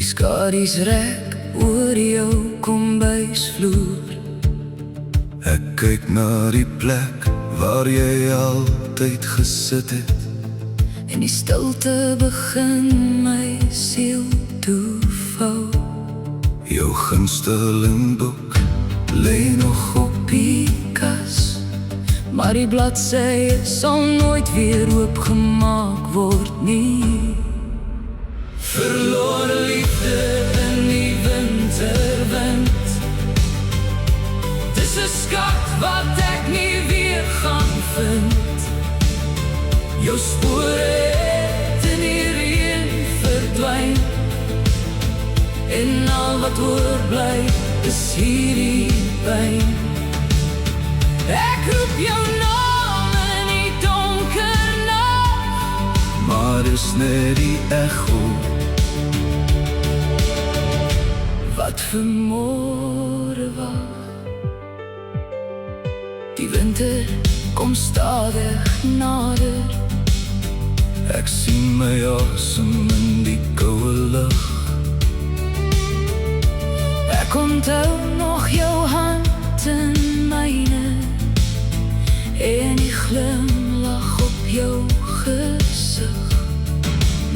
Die skadu's rek oor jou kombuisvloer. Ek kyk na die plek waar jy altyd gesit het, En die stilte begin my siel toevou. jou gunsteling boek lê nog op Die kas, maar die bladsy sal nooit weer oopgemaak word nie. Verlore liefde in die winterwind. Dis 'n skat wat ek nie weer gaan vind. Jou spore het in die reën verdwyn, en al wat oorbly is hierdie pyn. Ek roep jou naam in die donker nag, maar dis net die echo wat vir môre wag. Die winter kom stadig nader. Ek sien my asem in die koue lug. Ek onthou nog jou hand in myne, en die glimlach op jou gesig.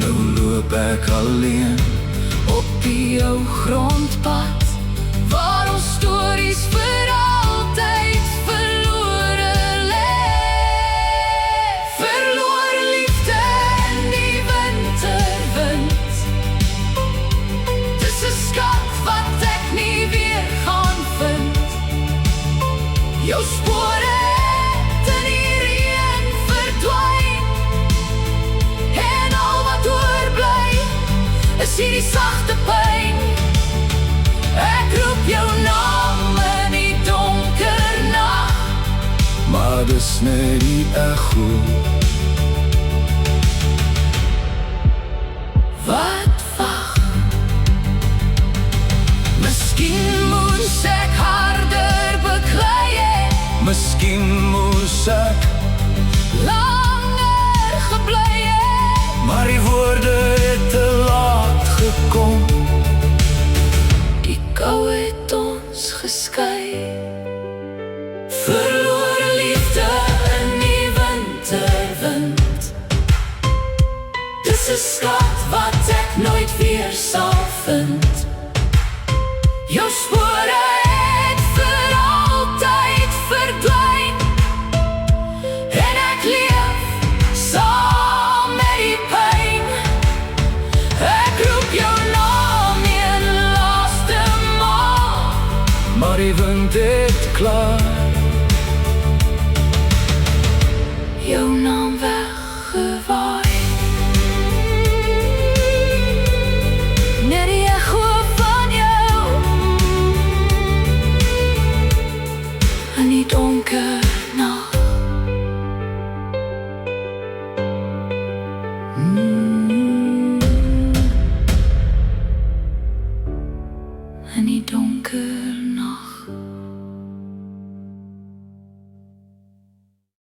Nou loop ek alleen Op die ou grondpad, waar ons stories vir altyd verlore lê. Verlore liefde in die winterwind. Dis 'n skat wat ek nie weer gaan vind. Jou spore het in die reën verdwyn, en al wat oorbly is hierdie sagte pyn. Ek roep jou naam in die donker nag, maar dis net die echo wat wag. Miskien moes ek harder beklei het, Miskien moes ek, langer gebly het. maar die woorde het te laat gekom. Die kou het ons geskei. Verlore liefde in die winterwind. Dis 'n skat wat ek nooit weer sal vind. Jou spore het vir altyd verdwyn, en ek leef saam met die pyn. Ek roep jou naam een laaste maal, Maar die wind het klaar jou naam weggewaai. Net die echo van jou in die donker nag. In die donker